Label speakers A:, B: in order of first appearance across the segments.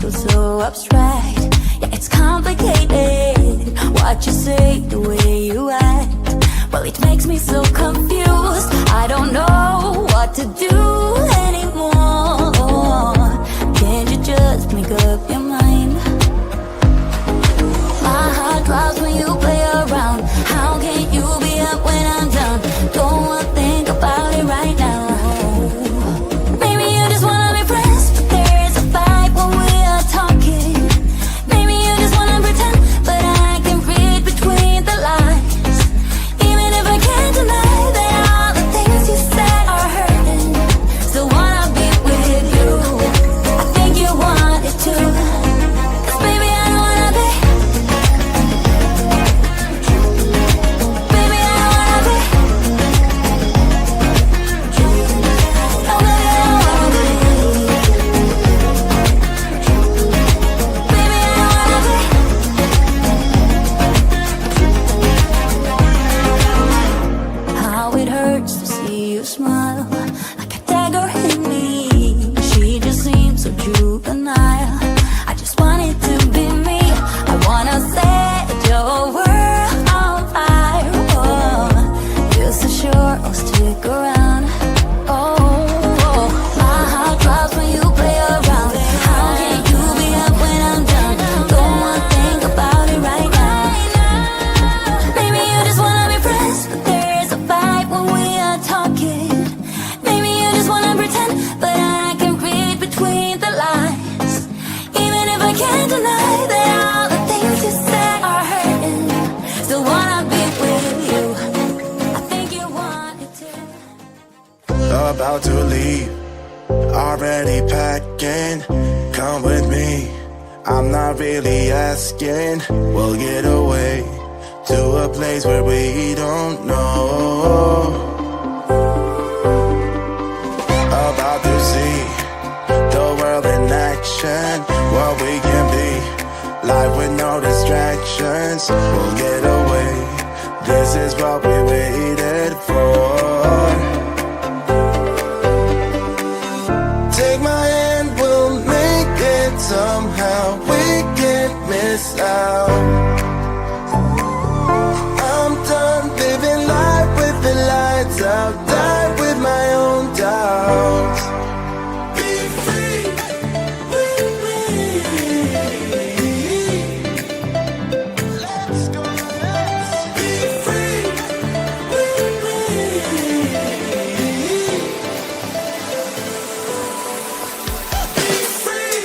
A: feels so abstract. Yeah, it's complicated. What you say, the way you act, well, it makes me so confused. I don't know what to do anymore. Can't you just make up your mind? My heart drops when you play around. How can you be up when I'm down? Don't wanna think about it right now. Maybe you just wanna be friends, but there's a fight when we are talking. Maybe you just wanna pretend, but I can read between the lines. Even if I can't deny that all the things you said are hurting, still wanna be with you. I think you want it too. 'Cause baby, I don't wanna be. Baby, I don't wanna be. No, baby, I don't wanna be. Baby, I don't wanna be. How it hurts to see you smile, like a dagger in me. She just seems so juvenile. I just want it to be me. I wanna set your world on fire. Oh, just so sure I'll stick around. Oh, my heart drops when you play around. How can you be up when I'm down? Don't wanna think about it right now. Maybe you just wanna be friends, but there's a fight when we are talking. Maybe you just wanna pretend, but I can read between the lines. Even if I can't deny that all the things you said are hurting, still wanna be with you. I think you want it too.
B: About to leave, already packing. Come with me, I'm not really asking. We'll get away to a place where we don't know. About to see the world in action, what we can be, life with no distractions. We'll get away, this is what we waited for. Take my hand, we'll make it somehow. We can't miss out. I'm done living life with the lights out. Die with my own doubts. Be free with me. Let's go, let's be free with me. Be free.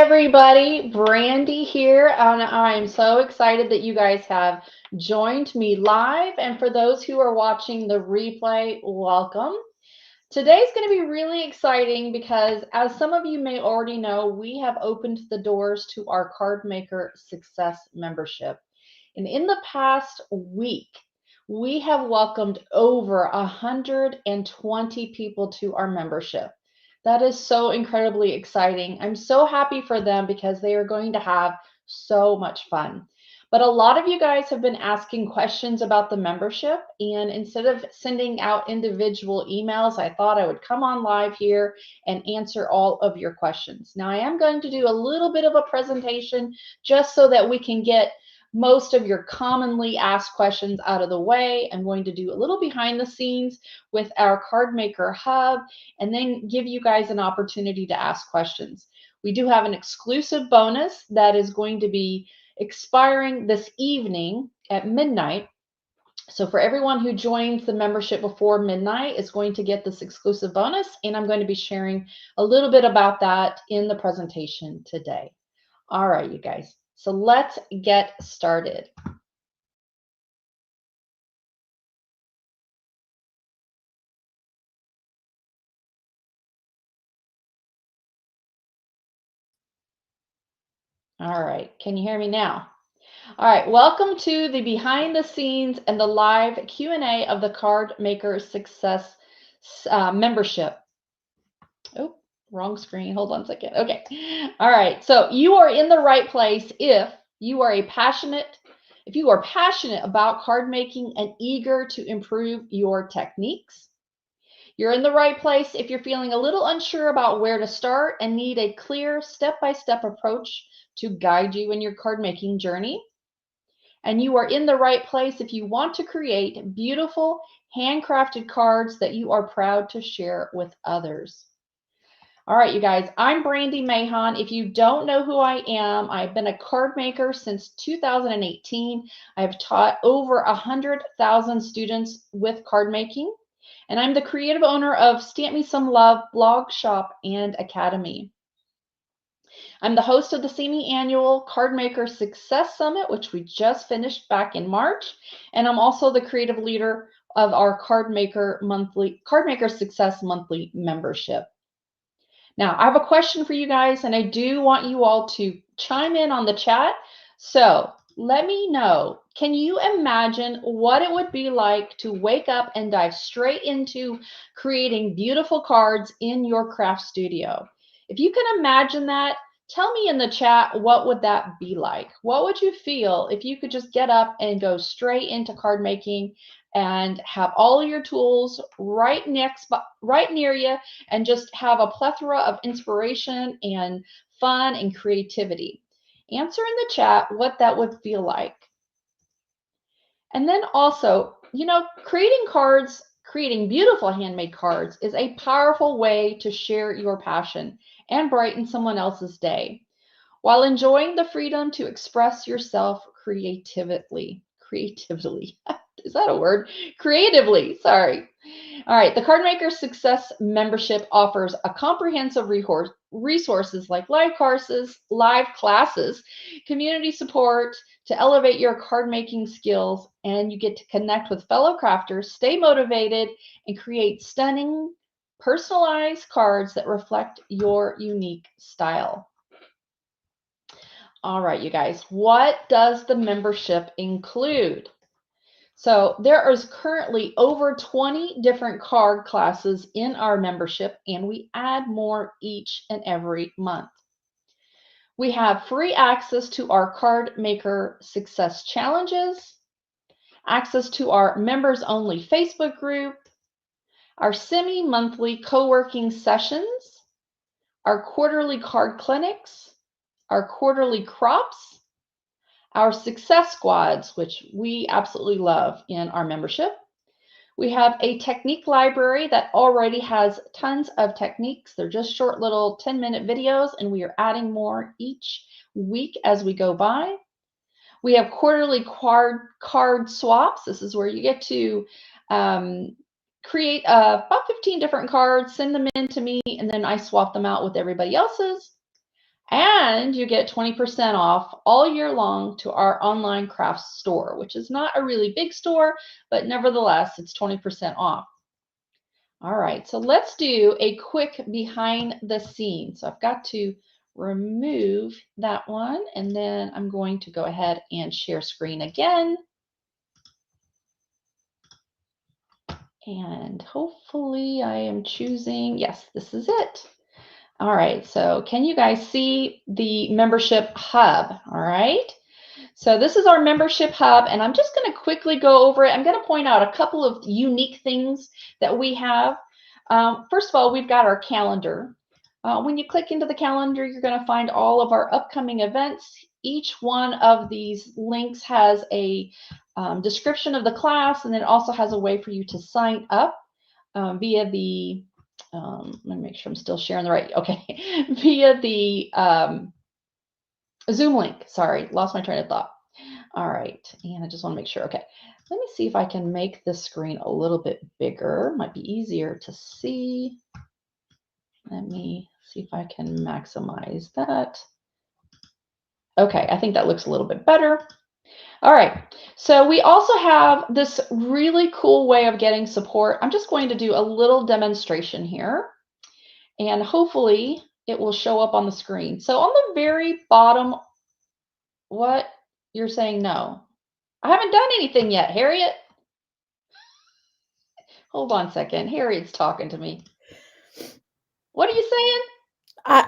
C: everybody, Brandy here, and I'm so excited that you guys have joined me live. And for those who are watching the replay, welcome. Today's going to be really exciting because, as some of you may already know, we have opened the doors to our Card Maker Success membership. And in the past week, we have welcomed over 120 people to our membership. That is so incredibly exciting. I'm so happy for them because they are going to have so much fun. But a lot of you guys have been asking questions about the membership, and instead of sending out individual emails, I thought I would come on live here and answer all of your questions. Now, I am going to do a little bit of a presentation just so that we can get most of your commonly asked questions out of the way. I'm going to do a little behind the scenes with our Card Maker Hub and then give you guys an opportunity to ask questions. We do have an exclusive bonus that is going to be expiring this evening at midnight. So for everyone who joins the membership before midnight is going to get this exclusive bonus, and I'm going to be sharing a little bit about that in the presentation today. All right, you guys. So let's get started. All right, can you hear me now? All right, welcome to the behind the scenes and the live Q&A of the Card Maker Success membership. Oh, wrong screen. Hold on a second. Okay. All right, so you are in the right place if you are passionate about card making and eager to improve your techniques. You're in the right place if you're feeling a little unsure about where to start and need a clear step-by-step approach to guide you in your card making journey. And you are in the right place if you want to create beautiful, handcrafted cards that you are proud to share with others. All right, you guys, I'm Brandy Mahon. If you don't know who I am, I've been a card maker since 2018. I've taught over 100,000 students with card making, and I'm the creative owner of Stamp Me Some Love blog shop and academy. I'm the host of the semi-annual Card Maker Success Summit, which we just finished back in March, and I'm also the creative leader of our Card Maker Success Monthly membership. Now, I have a question for you guys, and I do want you all to chime in on the chat. So let me know, can you imagine what it would be like to wake up and dive straight into creating beautiful cards in your craft studio? If you can imagine that, tell me in the chat, what would that be like? What would you feel if you could just get up and go straight into card making and have all of your tools right near you and just have a plethora of inspiration and fun and creativity? Answer in the chat what that would feel like. And then also, creating beautiful handmade cards is a powerful way to share your passion and brighten someone else's day while enjoying the freedom to express yourself creatively. Is that a word? Creatively, sorry. All right, the Card Maker Success membership offers a comprehensive resources like live classes, community support to elevate your card making skills, and you get to connect with fellow crafters, stay motivated, and create stunning, personalized cards that reflect your unique style. All right, you guys, what does the membership include? So there is currently over 20 different card classes in our membership, and we add more each and every month. We have free access to our Card Maker Success Challenges, access to our members-only Facebook group, our semi-monthly co-working sessions, our quarterly card clinics, our quarterly crops, our success squads, which we absolutely love in our membership. We have a technique library that already has tons of techniques. They're just short little 10-minute videos, and we are adding more each week as we go by. We have quarterly card swaps. This is where you get to create about 15 different cards, send them in to me, and then I swap them out with everybody else's. And you get 20% off all year long to our online crafts store, which is not a really big store, but nevertheless, it's 20% off. All right, so let's do a quick behind the scenes. So I've got to remove that one, and then I'm going to go ahead and share screen again. And hopefully I am choosing, yes, this is it. All right, so can you guys see the membership hub? All right, so this is our membership hub, and I'm just going to quickly go over it. I'm going to point out a couple of unique things that we have. First of all, we've got our calendar. When you click into the calendar, you're going to find all of our upcoming events. Each one of these links has a description of the class, and it also has a way for you to sign up via the, let me make sure I'm still sharing the right, okay, via the Zoom link. Sorry, lost my train of thought. All right, and I just want to make sure. Okay, let me see if I can make this screen a little bit bigger. Might be easier to see. Let me see if I can maximize that. Okay, I think that looks a little bit better. All right, so we also have this really cool way of getting support. I'm just going to do a little demonstration here, and hopefully it will show up on the screen. So on the very bottom, what? You're saying no. I haven't done anything yet, Harriet. Hold on a second. Harriet's talking to me. What are you saying?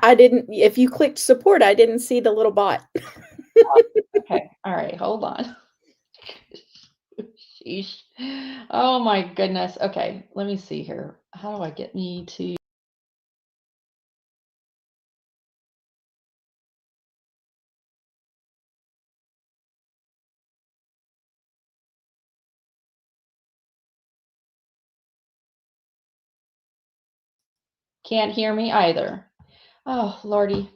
D: I didn't, if you clicked support, I didn't see the little bot.
C: Okay. All right. Hold on. Sheesh. Oh my goodness. Okay. Let me see here. How do I get me to? Can't hear me either. Oh, Lordy.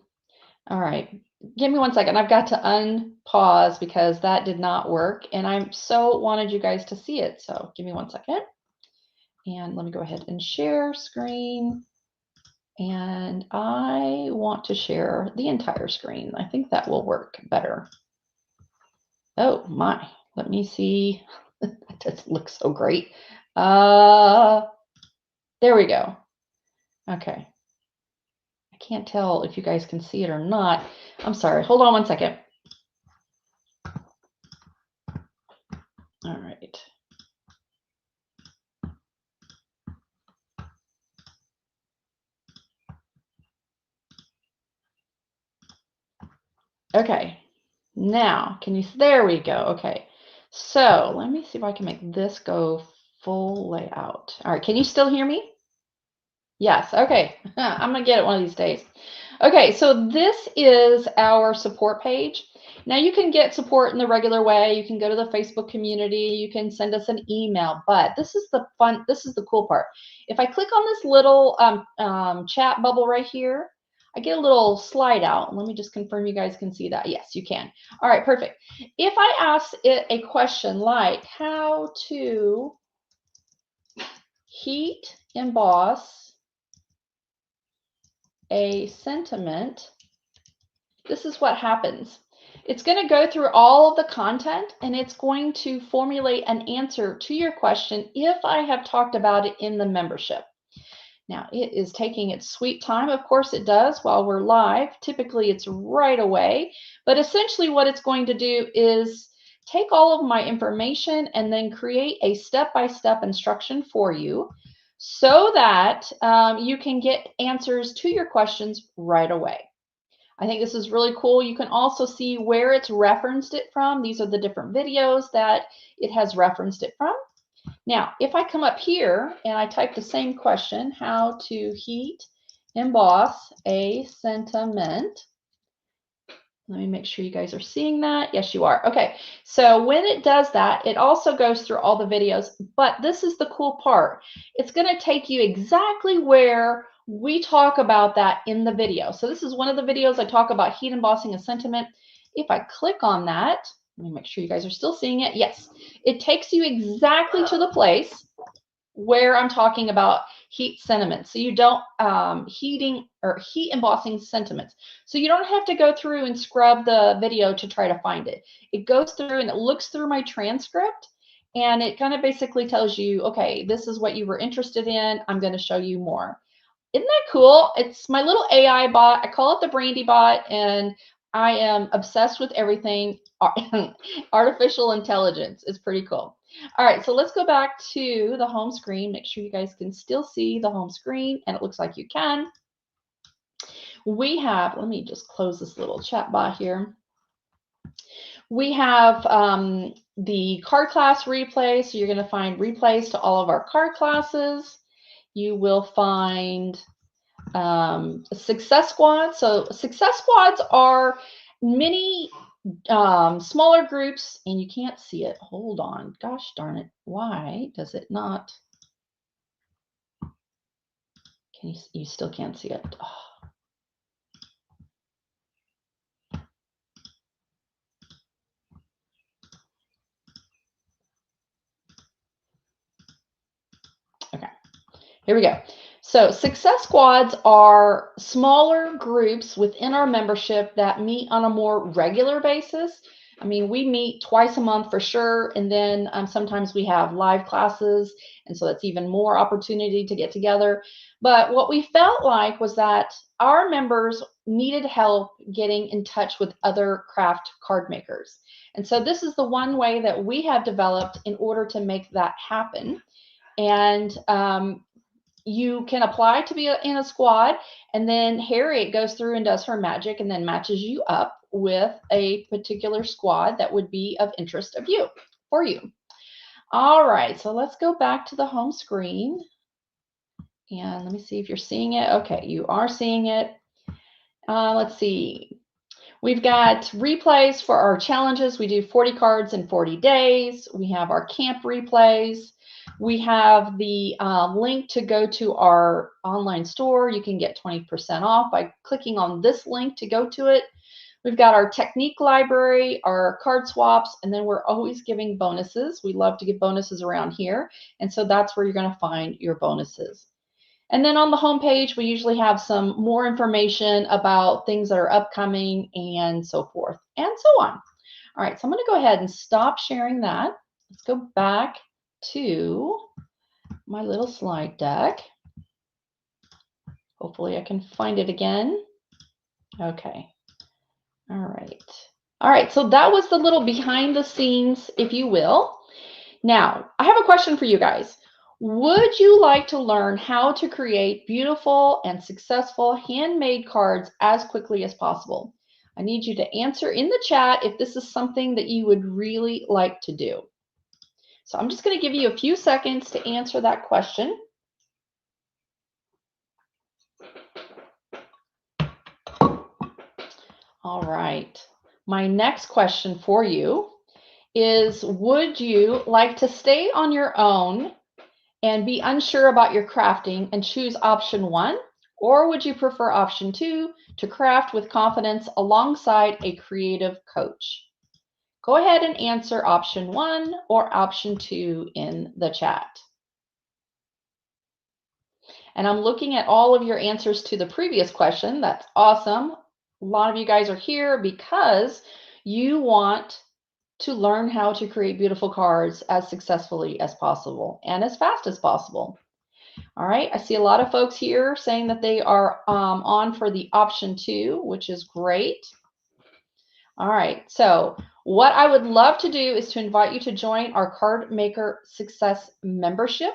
C: All right. Give me 1 second. I've got to unpause because that did not work. And I so wanted you guys to see it. So give me 1 second. And let me go ahead and share screen. And I want to share the entire screen. I think that will work better. Oh my, let me see. That just looks so great. There we go. Okay. I can't tell if you guys can see it or not. I'm sorry. Hold on 1 second. All right. Okay. Now, can you, there we go. Okay. So let me see if I can make this go full layout. All right. Can you still hear me? Yes. Okay. I'm going to get it one of these days. Okay. So this is our support page. Now you can get support in the regular way. You can go to the Facebook community. You can send us an email, but this is the fun. This is the cool part. If I click on this little chat bubble right here, I get a little slide out. Let me just confirm you guys can see that. Yes, you can. All right, perfect. If I ask it a question like how to heat emboss a sentiment, this is what happens. It's going to go through all of the content and it's going to formulate an answer to your question if I have talked about it in the membership. Now, it is taking its sweet time. Of course, it does while we're live. Typically, it's right away. But essentially, what it's going to do is take all of my information and then create a step-by-step instruction for you so that you can get answers to your questions right away. I think this is really cool. You can also see where it's referenced it from. These are the different videos that it has referenced it from. Now, if I come up here and I type the same question, how to heat emboss a sentiment. Let me make sure you guys are seeing that. Yes, you are. Okay, so when it does that, it also goes through all the videos, but this is the cool part. It's going to take you exactly where we talk about that in the video. So this is one of the videos I talk about heat embossing a sentiment. If I click on that, let me make sure you guys are still seeing it. Yes, it takes you exactly to the place where I'm talking about heat sentiments. So you don't heat embossing sentiments. So you don't have to go through and scrub the video to try to find it. It goes through and it looks through my transcript, and it kind of basically tells you, okay, this is what you were interested in. I'm going to show you more. Isn't that cool? It's my little AI bot. I call it the Brandy bot, and I am obsessed with everything artificial intelligence. Is pretty cool. All right, so let's go back to the home screen. Make sure you guys can still see the home screen, and it looks like you can. We have, let me just close this little chat bot here. We have the card class replay. So you're going to find replays to all of our card classes. You will find success squads. So success squads are many smaller groups, and you can't see it. Hold on. Gosh darn it. Why does it not? Can you still can't see it? Oh. Okay. Here we go. So success squads are smaller groups within our membership that meet on a more regular basis. I mean, we meet twice a month for sure. And then sometimes we have live classes. And so that's even more opportunity to get together. But what we felt like was that our members needed help getting in touch with other craft card makers. And so this is the one way that we have developed in order to make that happen. And you can apply to be in a squad, and then Harriet goes through and does her magic and then matches you up with a particular squad that would be of interest of you for you. All right, so let's go back to the home screen. And let me see if you're seeing it. Okay, you are seeing it. Let's see. We've got replays for our challenges. We do 40 cards in 40 days. We have our camp replays. We have the link to go to our online store. You can get 20% off by clicking on this link to go to it. We've got our technique library, our card swaps, and then we're always giving bonuses. We love to give bonuses around here. And so that's where you're going to find your bonuses. And then on the homepage, we usually have some more information about things that are upcoming and so forth and so on. All right, so I'm going to go ahead and stop sharing that. Let's go back to my little slide deck. Hopefully I can find it again. Okay. All right. All right, so that was the little behind the scenes, if you will. Now, I have a question for you guys. Would you like to learn how to create beautiful and successful handmade cards as quickly as possible? I need you to answer in the chat if this is something that you would really like to do. So I'm just going to give you a few seconds to answer that question. All right. My next question for you is, would you like to stay on your own and be unsure about your crafting and choose option 1? Or would you prefer option 2, to craft with confidence alongside a creative coach? Go ahead and answer option 1 or option 2 in the chat. And I'm looking at all of your answers to the previous question. That's awesome. A lot of you guys are here because you want to learn how to create beautiful cards as successfully as possible and as fast as possible. All right, I see a lot of folks here saying that they are on for the option 2, which is great. All right, so what I would love to do is to invite you to join our Card Maker Success membership.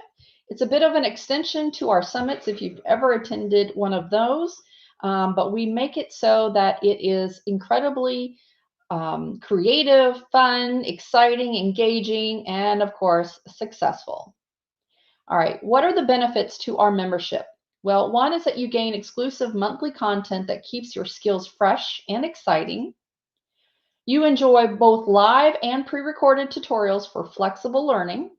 C: It's a bit of an extension to our summits if you've ever attended one of those, but we make it so that it is incredibly creative, fun, exciting, engaging, and of course, successful. All right, what are the benefits to our membership? Well, one is that you gain exclusive monthly content that keeps your skills fresh and exciting. You enjoy both live and pre-recorded tutorials for flexible learning.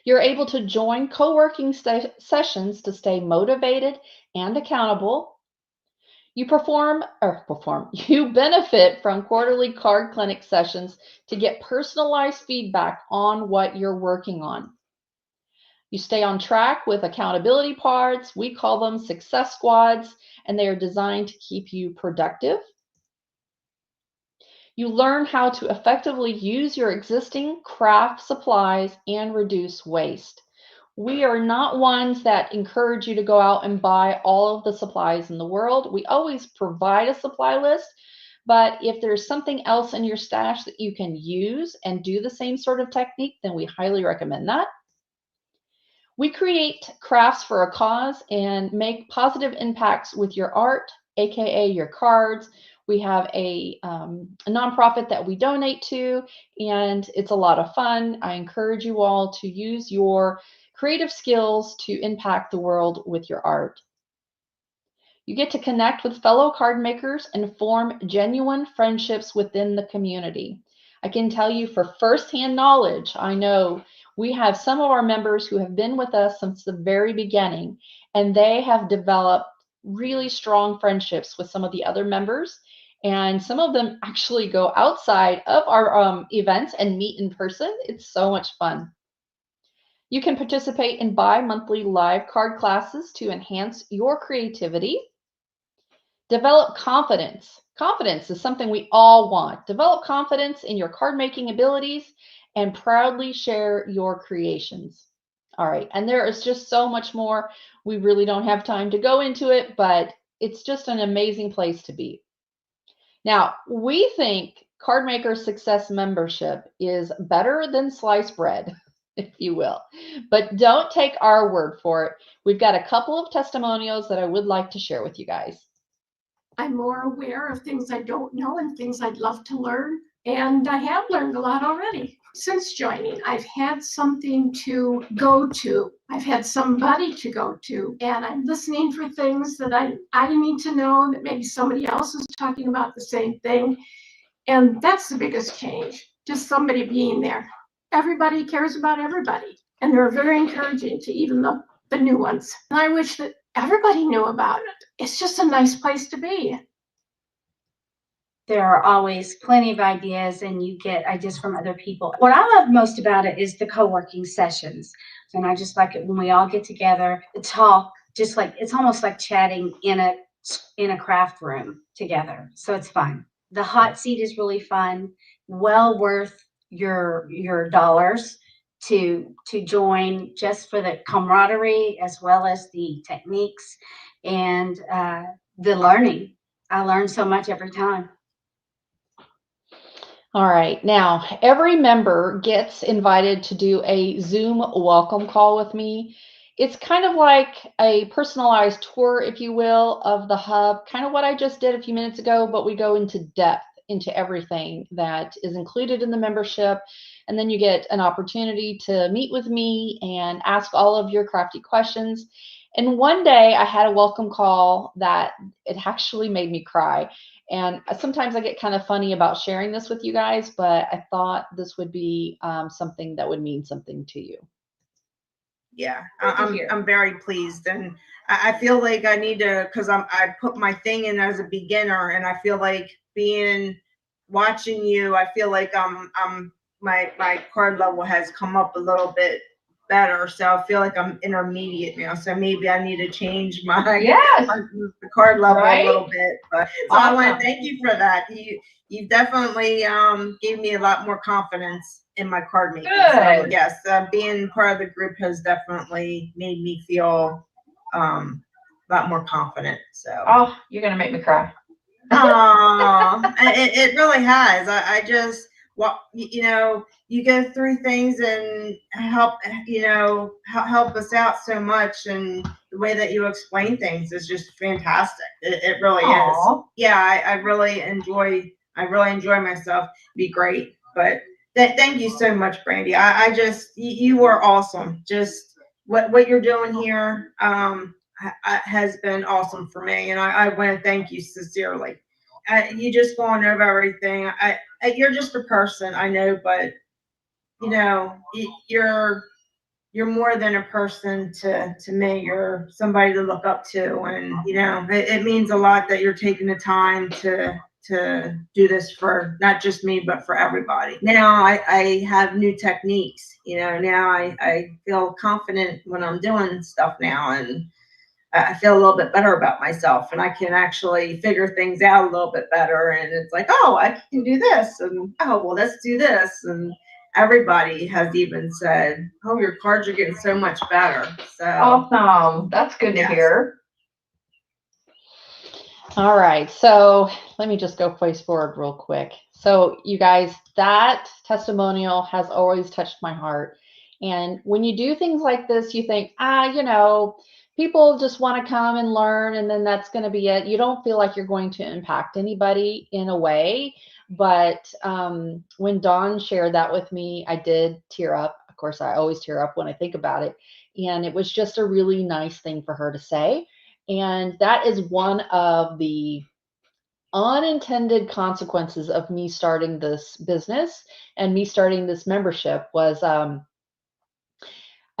C: You're able to join co-working sessions to stay motivated and accountable. You you benefit from quarterly card clinic sessions to get personalized feedback on what you're working on. You stay on track with accountability pods. We call them success squads, and they are designed to keep you productive. You learn how to effectively use your existing craft supplies and reduce waste. We are not ones that encourage you to go out and buy all of the supplies in the world. We always provide a supply list, but if there's something else in your stash that you can use and do the same sort of technique, then we highly recommend that. We create crafts for a cause and make positive impacts with your art, aka your cards. We have a nonprofit that we donate to, and it's a lot of fun. I encourage you all to use your creative skills to impact the world with your art. You get to connect with fellow card makers and form genuine friendships within the community. I can tell you for firsthand knowledge, I know we have some of our members who have been with us since the very beginning, and they have developed really strong friendships with some of the other members. And some of them actually go outside of our events and meet in person. It's so much fun. You can participate in bi-monthly live card classes to enhance your creativity. Develop confidence. Confidence is something we all want. Develop confidence in your card making abilities and proudly share your creations. All right, and there is just so much more. We really don't have time to go into it, but it's just an amazing place to be. Now, we think Card Maker Success membership is better than sliced bread, if you will, but don't take our word for it. We've got a couple of testimonials that I would like to share with you guys.
E: I'm more aware of things I don't know and things I'd love to learn. And I have learned a lot already. Since joining, I've had something to go to. I've had somebody to go to. And I'm listening for things that I need to know that maybe somebody else is talking about the same thing. And that's the biggest change, just somebody being there. Everybody cares about everybody. And they're very encouraging to even the new ones. And I wish that everybody knew about it. It's just a nice place to be.
F: There are always plenty of ideas, and you get ideas from other people. What I love most about it is the co-working sessions. And I just like it when we all get together to talk, just like it's almost like chatting in a craft room together. So it's fun. The hot seat is really fun, well worth your dollars to join, just for the camaraderie as well as the techniques and the learning. I learn so much every time.
C: All right, now every member gets invited to do a Zoom welcome call with me. It's kind of like a personalized tour, if you will, of the hub, kind of what I just did a few minutes ago, but we go into depth into everything that is included in the membership. And then you get an opportunity to meet with me and ask all of your crafty questions. And one day I had a welcome call that it actually made me cry. And sometimes I get kind of funny about sharing this with you guys, but I thought this would be something that would mean something to you.
G: Yeah, I'm very pleased, and I feel like I need to, because I put my thing in as a beginner, and I feel like watching you, I feel like my card level has come up a little bit better, so I feel like I'm intermediate now. So maybe I need to change my the card level a little bit. But so I want to thank you for that. You definitely gave me a lot more confidence in my card making. So yes, being part of the group has definitely made me feel a lot more confident. So
C: You're gonna make me cry.
G: It really has. I just you go through things and help us out so much, and the way that you explain things is just fantastic. It really is. Yeah, I really enjoy myself. Be great. But thank you so much, Brandy. I just you are awesome. Just what you're doing here has been awesome for me, and I want to thank you sincerely. You just going over everything. You're just a person, I know, but you're more than a person to me. You're somebody to look up to, and it means a lot that you're taking the time to to do this for not just me, but for everybody. Now I have new techniques, now I feel confident when I'm doing stuff now, and I feel a little bit better about myself, and I can actually figure things out a little bit better. And it's like, oh, I can do this, and oh, well, let's do this. And everybody has even said, oh, your cards are getting so much better. So
H: Awesome. That's good to hear.
C: All right, so let me just go face forward real quick. So you guys, that testimonial has always touched my heart. And when you do things like this, you think, people just want to come and learn, and then that's going to be it. You don't feel like you're going to impact anybody in a way. But when Dawn shared that with me, I did tear up. Of course, I always tear up when I think about it. And it was just a really nice thing for her to say. And that is one of the unintended consequences of me starting this business and me starting this membership was I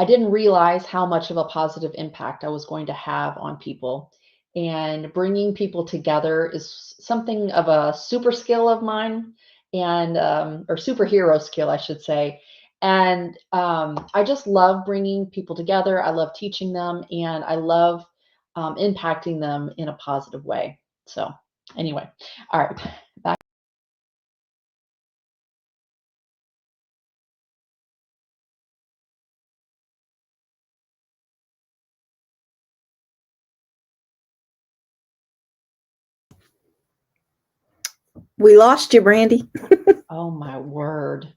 C: didn't realize how much of a positive impact I was going to have on people. And bringing people together is something of a super skill of mine, and or superhero skill, I should say. And I just love bringing people together. I love teaching them, and I love impacting them in a positive way. So anyway, all right, back.
D: We lost you, Brandy.
C: Oh my word.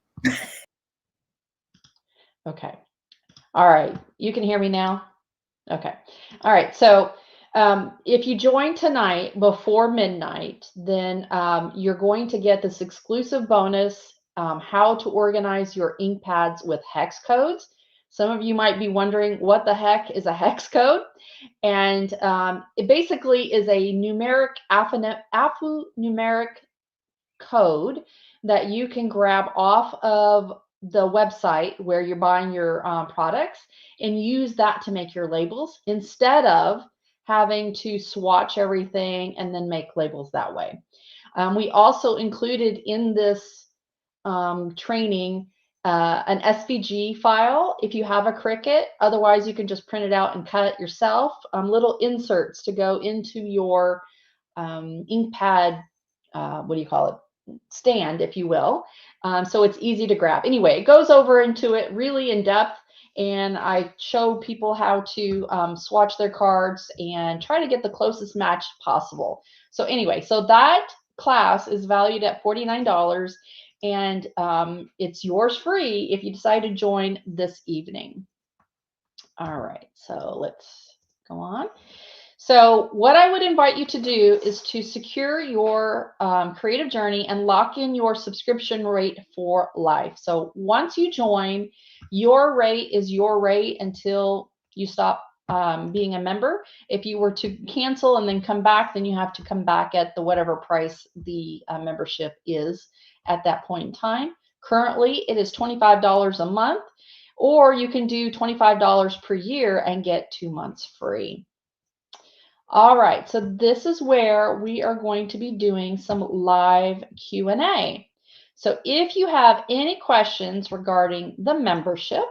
C: Okay. All right. You can hear me now? Okay. All right. So if you join tonight before midnight, then you're going to get this exclusive bonus, how to organize your ink pads with hex codes. Some of you might be wondering what the heck is a hex code. And it basically is a alphanumeric code that you can grab off of the website where you're buying your products and use that to make your labels instead of having to swatch everything and then make labels that way. We also included in this training an SVG file if you have a Cricut. Otherwise, you can just print it out and cut it yourself. Little inserts to go into your ink pad, what do you call it? Stand, if you will. So it's easy to grab. Anyway, it goes over into it really in depth, and I show people how to swatch their cards and try to get the closest match possible. So anyway, so that class is valued at $49, and it's yours free if you decide to join this evening. All right, so let's go on. So what I would invite you to do is to secure your creative journey and lock in your subscription rate for life. So once you join, your rate is your rate until you stop being a member. If you were to cancel and then come back, then you have to come back at the whatever price the membership is at that point in time. Currently, it is $25 a month, or you can do $25 per year and get 2 months free. All right, so this is where we are going to be doing some live Q&A. So if you have any questions regarding the membership,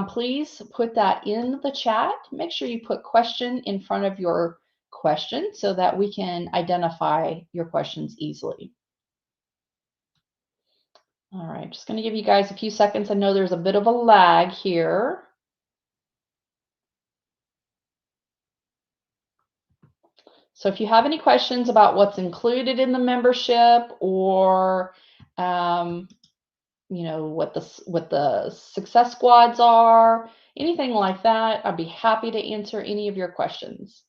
C: please put that in the chat. Make sure you put question in front of your question so that we can identify your questions easily. All right, just going to give you guys a few seconds. I know there's a bit of a lag here. So if you have any questions about what's included in the membership, or what the success squads are, anything like that, I'd be happy to answer any of your questions.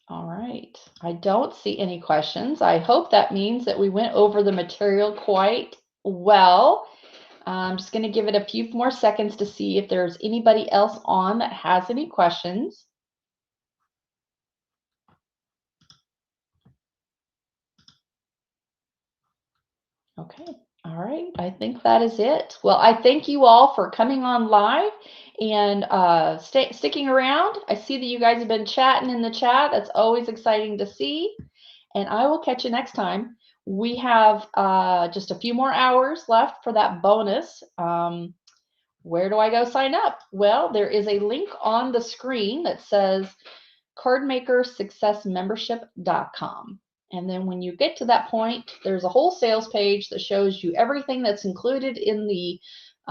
C: All right, I don't see any questions. I hope that means that we went over the material quite well. I'm just going to give it a few more seconds to see if there's anybody else on that has any questions. Okay, All right, I think that is it. Well, I thank you all for coming on live and sticking around. I see that you guys have been chatting in the chat. That's always exciting to see. And I will catch you next time. We have just a few more hours left for that bonus. Where do I go sign up? Well, there is a link on the screen that says cardmakersuccessmembership.com. And then when you get to that point, there's a whole sales page that shows you everything that's included in the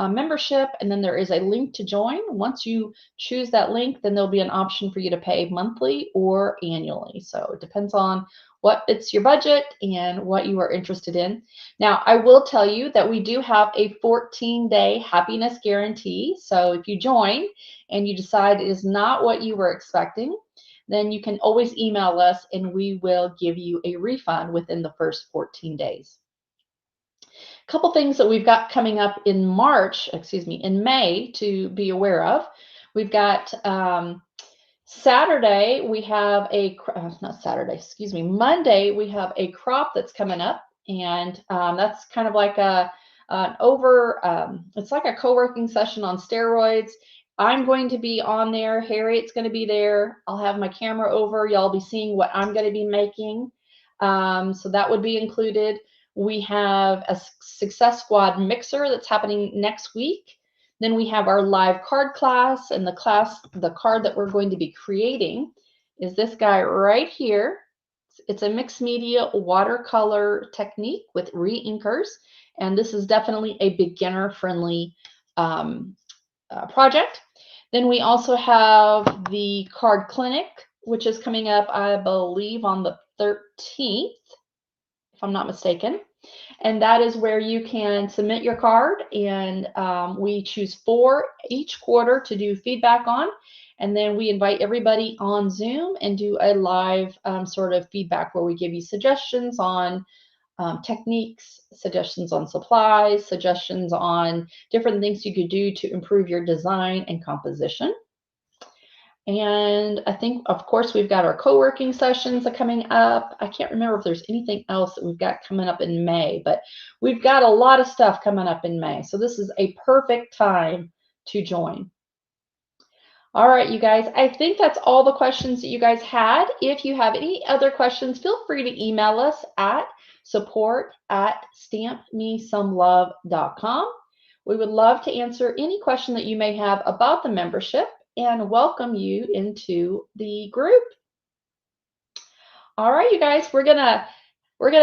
C: membership. And then there is a link to join. Once you choose that link, then there'll be an option for you to pay monthly or annually. So it depends on what fits your budget and what you are interested in. Now, I will tell you that we do have a 14-day happiness guarantee. So if you join and you decide it is not what you were expecting, then you can always email us and we will give you a refund within the first 14 days. A couple things that we've got coming up in May to be aware of. We've got Saturday, we have Monday, we have a crop that's coming up, and that's kind of like it's like a co-working session on steroids. I'm going to be on there. Harriet's going to be there. I'll have my camera over. Y'all be seeing what I'm going to be making. So that would be included. We have a Success Squad mixer that's happening next week. Then we have our live card class, and the card that we're going to be creating is this guy right here. It's a mixed media watercolor technique with re-inkers, and this is definitely a beginner-friendly project. Then we also have the card clinic, which is coming up, I believe, on the 13th, if I'm not mistaken. And that is where you can submit your card, and we choose 4 each quarter to do feedback on. And then we invite everybody on Zoom and do a live sort of feedback where we give you suggestions on techniques, suggestions on supplies, suggestions on different things you could do to improve your design and composition. And I think, of course, we've got our co-working sessions coming up. I can't remember if there's anything else that we've got coming up in May, but we've got a lot of stuff coming up in May. So this is a perfect time to join. All right, you guys, I think that's all the questions that you guys had. If you have any other questions, feel free to email us at support@stampmesomelove.com. We would love to answer any question that you may have about the membership and welcome you into the group. All right, you guys, we're gonna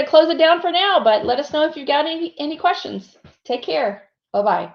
C: close it down for now, but let us know if you've got any questions. Take care. Bye-bye.